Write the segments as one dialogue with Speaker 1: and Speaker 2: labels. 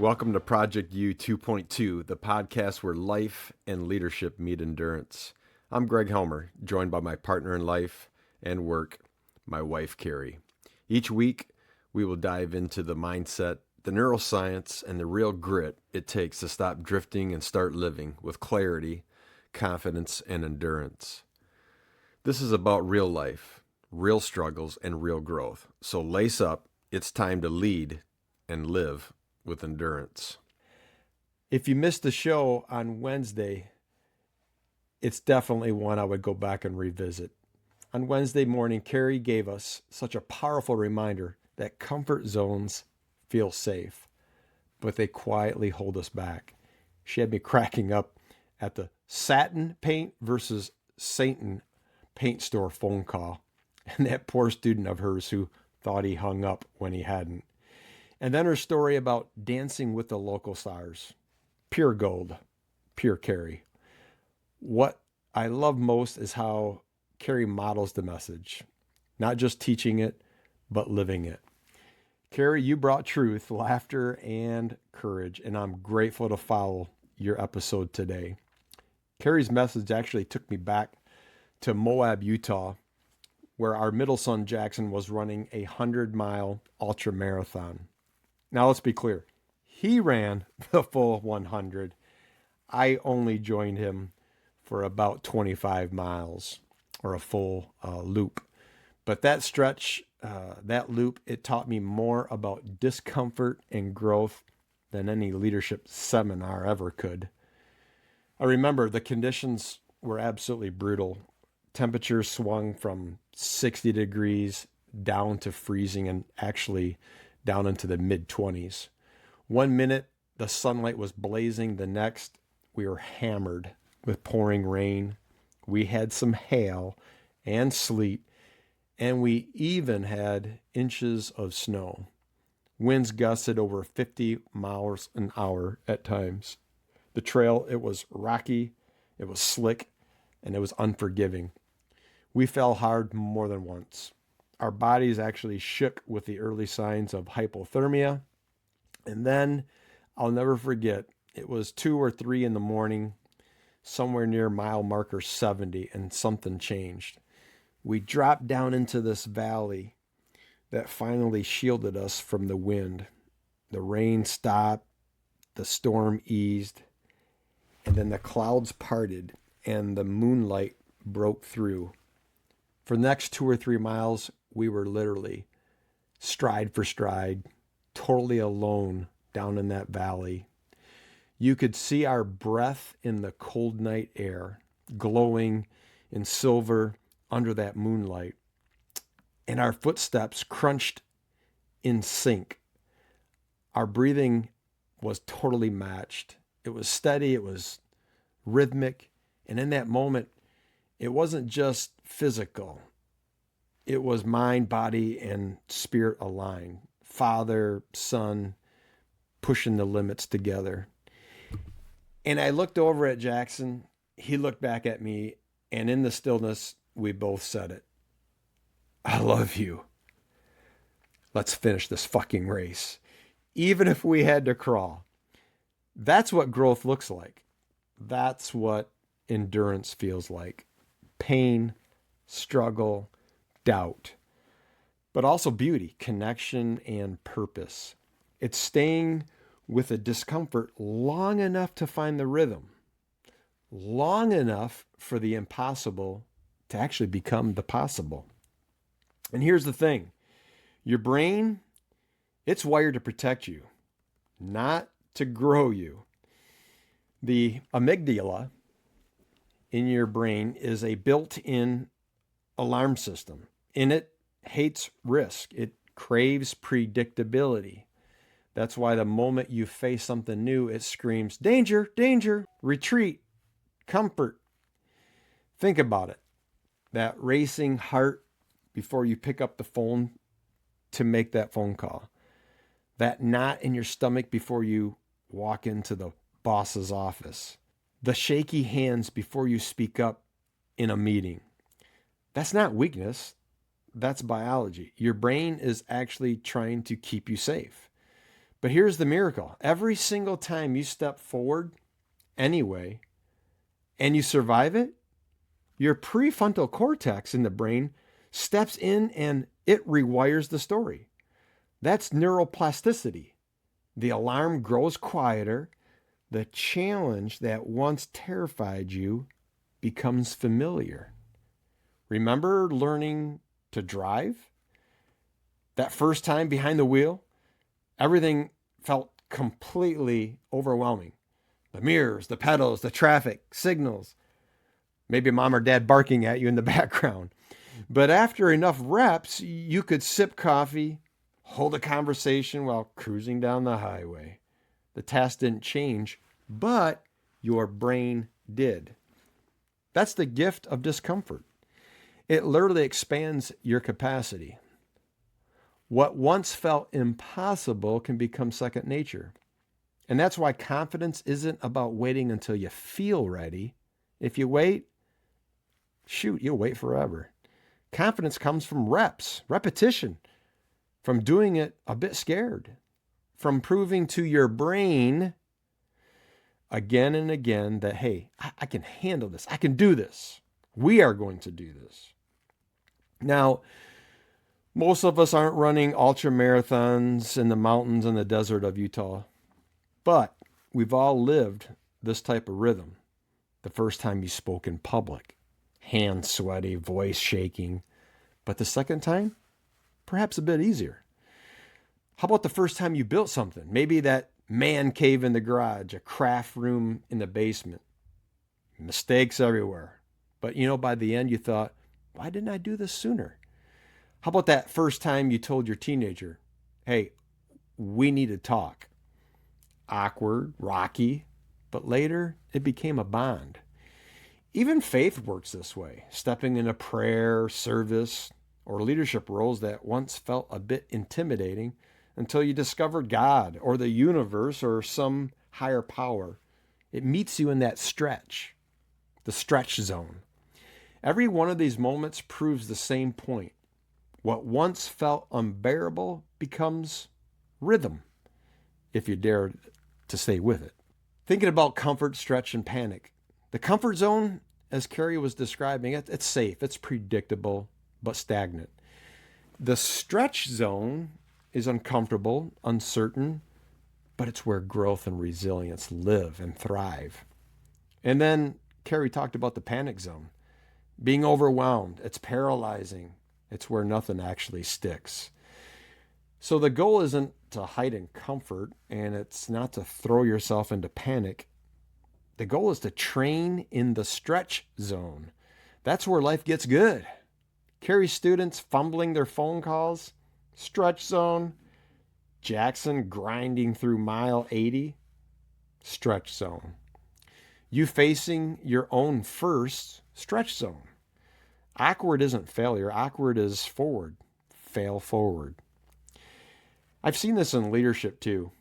Speaker 1: Welcome to Project U 2.2, the podcast where life and leadership meet endurance. I'm Greg Helmer, joined by my partner in life and work, my wife, Carrie. Each week, we will dive into the mindset, the neuroscience, and the real grit it takes to stop drifting and start living with clarity, confidence, and endurance. This is about real life, real struggles, and real growth. So lace up, it's time to lead and live with endurance. If you missed the show on Wednesday, it's definitely one I would go back and revisit. On Wednesday morning, Carrie gave us such a powerful reminder that comfort zones feel safe, but they quietly hold us back. She had me cracking up at the satin paint versus Satan paint store phone call, and that poor student of hers who thought he hung up when he hadn't. And then her story about dancing with the local stars. Pure gold, pure Carrie. What I love most is how Carrie models the message, not just teaching it, but living it. Carrie, you brought truth, laughter, and courage, and I'm grateful to follow your episode today. Carrie's message actually took me back to Moab, Utah, where our middle son Jackson was running a 100-mile ultramarathon. Now, let's be clear. He ran the full 100. I only joined him for about 25 miles or a full loop. But that stretch, that loop, it taught me more about discomfort and growth than any leadership seminar ever could. I remember the conditions were absolutely brutal. Temperatures swung from 60 degrees down to freezing and actually down into the mid-20s. 1 minute, the sunlight was blazing. The next, we were hammered with pouring rain. We had some hail and sleet, and we even had inches of snow. Winds gusted over 50 miles an hour at times. The trail, it was rocky, it was slick, and it was unforgiving. We fell hard more than once. Our bodies actually shook with the early signs of hypothermia. And then I'll never forget, it was 2 or 3 in the morning, somewhere near mile marker 70, and something changed. We dropped down into this valley that finally shielded us from the wind. The rain stopped, the storm eased, and then the clouds parted and the moonlight broke through. For the next 2 or 3 miles, we were literally stride for stride, totally alone down in that valley. You could see our breath in the cold night air, glowing in silver under that moonlight. And our footsteps crunched in sync. Our breathing was totally matched. It was steady, it was rhythmic. And in that moment, it wasn't just physical. It was mind, body, and spirit aligned. Father, son, pushing the limits together. And I looked over at Jackson. He looked back at me. And in the stillness, we both said it. I love you. Let's finish this fucking race. Even if we had to crawl. That's what growth looks like. That's what endurance feels like. Pain, struggle, doubt, but also beauty, connection, and purpose. It's staying with the discomfort long enough to find the rhythm, long enough for the impossible to actually become the possible. And here's the thing. Your brain, it's wired to protect you, not to grow you. The amygdala in your brain is a built-in alarm system. And it hates risk. It craves predictability. That's why the moment you face something new, it screams, danger, danger, retreat, comfort. Think about it. That racing heart before you pick up the phone to make that phone call. That knot in your stomach before you walk into the boss's office. The shaky hands before you speak up in a meeting. That's not weakness. That's biology. Your brain is actually trying to keep you safe. But here's the miracle. Every single time you step forward anyway, and you survive it, your prefrontal cortex in the brain steps in and it rewires the story. That's neuroplasticity. The alarm grows quieter. The challenge that once terrified you becomes familiar. Remember learning to drive? That first time behind the wheel, everything felt completely overwhelming. The mirrors, the pedals, the traffic, signals. Maybe mom or dad barking at you in the background. But after enough reps, you could sip coffee, hold a conversation while cruising down the highway. The task didn't change, but your brain did. That's the gift of discomfort. It literally expands your capacity. What once felt impossible can become second nature. And that's why confidence isn't about waiting until you feel ready. If you wait, you'll wait forever. Confidence comes from reps, repetition, from doing it a bit scared, from proving to your brain again and again that, hey, I can handle this. I can do this. We are going to do this. Now, most of us aren't running ultramarathons in the mountains and the desert of Utah, but we've all lived this type of rhythm. The first time you spoke in public, hands sweaty, voice shaking. But the second time, perhaps a bit easier. How about the first time you built something? Maybe that man cave in the garage, a craft room in the basement. Mistakes everywhere. But by the end you thought, why didn't I do this sooner? How about that first time you told your teenager, hey, we need to talk? Awkward, rocky, but later it became a bond. Even faith works this way, stepping into prayer, service, or leadership roles that once felt a bit intimidating until you discovered God or the universe or some higher power. It meets you in that stretch, the stretch zone. Every one of these moments proves the same point. What once felt unbearable becomes rhythm, if you dare to stay with it. Thinking about comfort, stretch, and panic. The comfort zone, as Carrie was describing it, it's safe, it's predictable, but stagnant. The stretch zone is uncomfortable, uncertain, but it's where growth and resilience live and thrive. And then Carrie talked about the panic zone. Being overwhelmed, it's paralyzing. It's where nothing actually sticks. So the goal isn't to hide in comfort, and it's not to throw yourself into panic. The goal is to train in the stretch zone. That's where life gets good. Carrie students fumbling their phone calls, stretch zone. Jackson grinding through mile 80, stretch zone. You facing your own first, stretch zone. Awkward isn't failure. Awkward is forward. Fail forward. I've seen this in leadership too.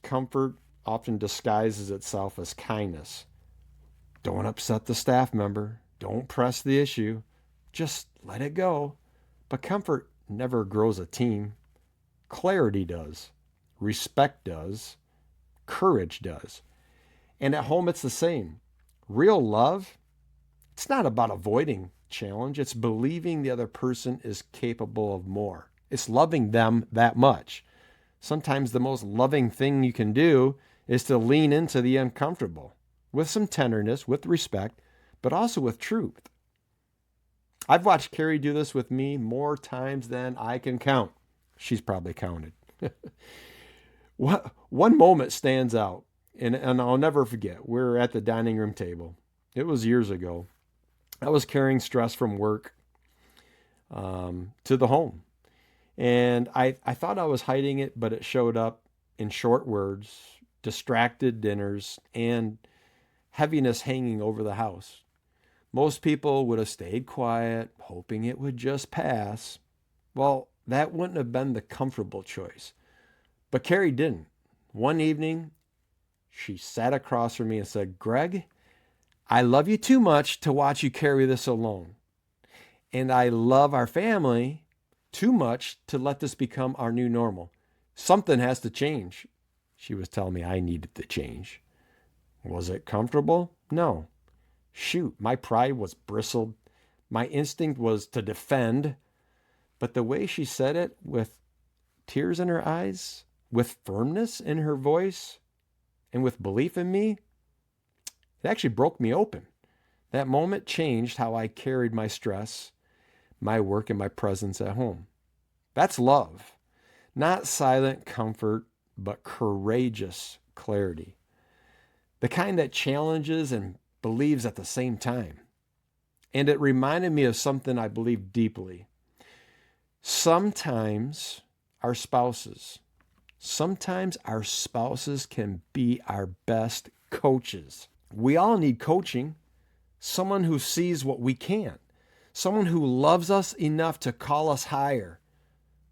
Speaker 1: Comfort often disguises itself as kindness. Don't upset the staff member. Don't press the issue. Just let it go. But comfort never grows a team. Clarity does. Respect does. Courage does. And at home, it's the same. Real love, it's not about avoiding challenge. It's believing the other person is capable of more. It's loving them that much. Sometimes the most loving thing you can do is to lean into the uncomfortable with some tenderness, with respect, but also with truth. I've watched Carrie do this with me more times than I can count. She's probably counted. One moment stands out, and I'll never forget. We're at the dining room table. It was years ago. I was carrying stress from work to the home. And I thought I was hiding it, but it showed up in short words, distracted dinners, and heaviness hanging over the house. Most people would have stayed quiet, hoping it would just pass. Well, that wouldn't have been the comfortable choice. But Carrie didn't. One evening, she sat across from me and said, "Greg, I love you too much to watch you carry this alone. And I love our family too much to let this become our new normal. Something has to change. She was telling me I needed to change. Was it comfortable? No. Shoot, my pride was bristled. My instinct was to defend. But the way she said it, with tears in her eyes, with firmness in her voice, and with belief in me, it actually broke me open. That moment changed how I carried my stress, my work, and my presence at home. That's love. Not silent comfort, but courageous clarity. The kind that challenges and believes at the same time. And it reminded me of something I believe deeply. Sometimes our spouses can be our best coaches. We all need coaching. Someone who sees what we can't. Someone who loves us enough to call us higher.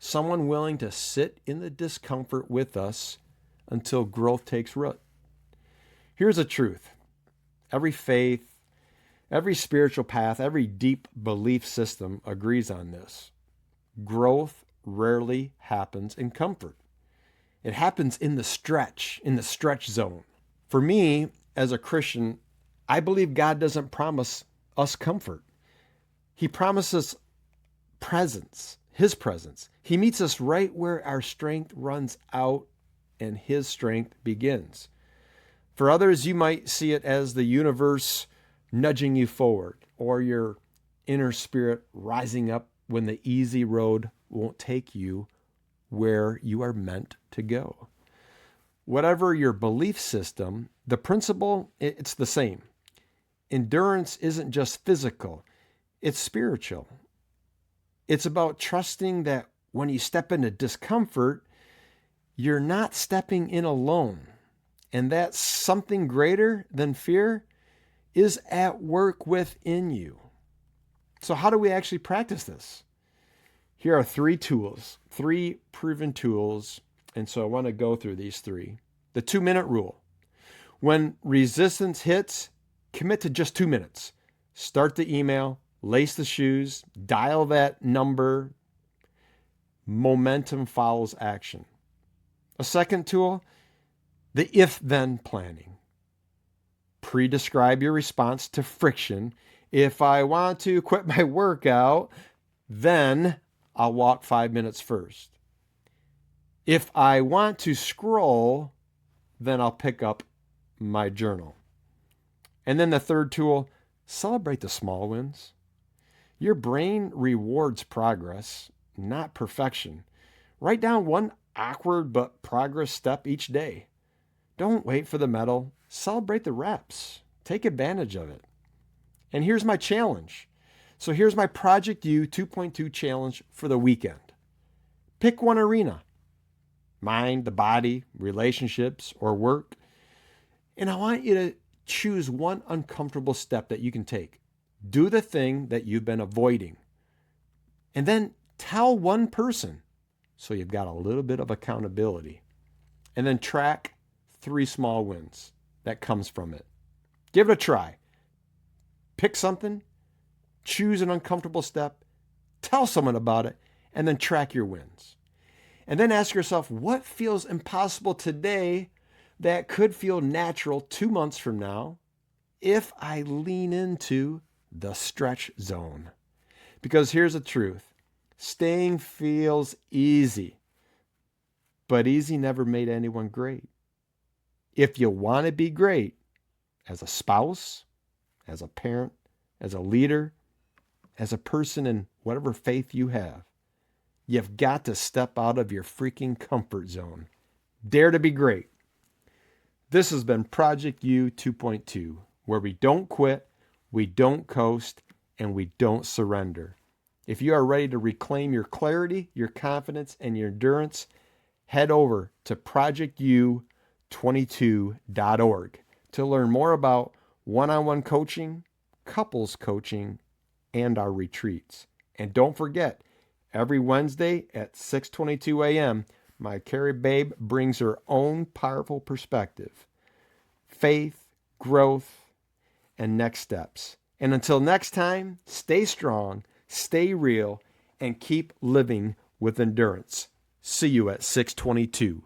Speaker 1: Someone willing to sit in the discomfort with us until growth takes root. Here's the truth. Every faith, every spiritual path, every deep belief system agrees on this. Growth rarely happens in comfort. It happens in the stretch zone. For me, as a Christian, I believe God doesn't promise us comfort. He promises presence, His presence. He meets us right where our strength runs out and His strength begins. For others, you might see it as the universe nudging you forward, or your inner spirit rising up when the easy road won't take you where you are meant to go. Whatever your belief system, the principle, it's the same. Endurance isn't just physical, it's spiritual. It's about trusting that when you step into discomfort, you're not stepping in alone. And that something greater than fear is at work within you. So how do we actually practice this? Here are three proven tools. And so I want to go through these three. The 2-minute rule. When resistance hits, commit to just 2 minutes. Start the email, lace the shoes, dial that number. Momentum follows action. A second tool, the if-then planning. Pre-describe your response to friction. If I want to quit my workout, then I'll walk 5 minutes first. If I want to scroll, then I'll pick up my journal. And then the third tool, celebrate the small wins. Your brain rewards progress, not perfection. Write down one awkward but progress step each day. Don't wait for the medal. Celebrate the reps. Take advantage of it. And here's my challenge. So here's my Project U 2.2 challenge for the weekend. Pick one arena. Mind, the body, relationships, or work. And I want you to choose one uncomfortable step that you can take. Do the thing that you've been avoiding. And then tell one person. So you've got a little bit of accountability. And then track 3 small wins that comes from it. Give it a try. Pick something, choose an uncomfortable step, tell someone about it, and then track your wins. And then ask yourself, what feels impossible today that could feel natural 2 months from now if I lean into the stretch zone? Because here's the truth. Staying feels easy, but easy never made anyone great. If you want to be great as a spouse, as a parent, as a leader, as a person in whatever faith you have, you've got to step out of your freaking comfort zone. Dare to be great. This has been Project U 2.2, where we don't quit, we don't coast, and we don't surrender. If you are ready to reclaim your clarity, your confidence, and your endurance, head over to projectu22.org to learn more about one-on-one coaching, couples coaching, and our retreats. And don't forget, every Wednesday at 6:22 a.m., my Carrie Babe brings her own powerful perspective, faith, growth, and next steps. And until next time, stay strong, stay real, and keep living with endurance. See you at 6:22.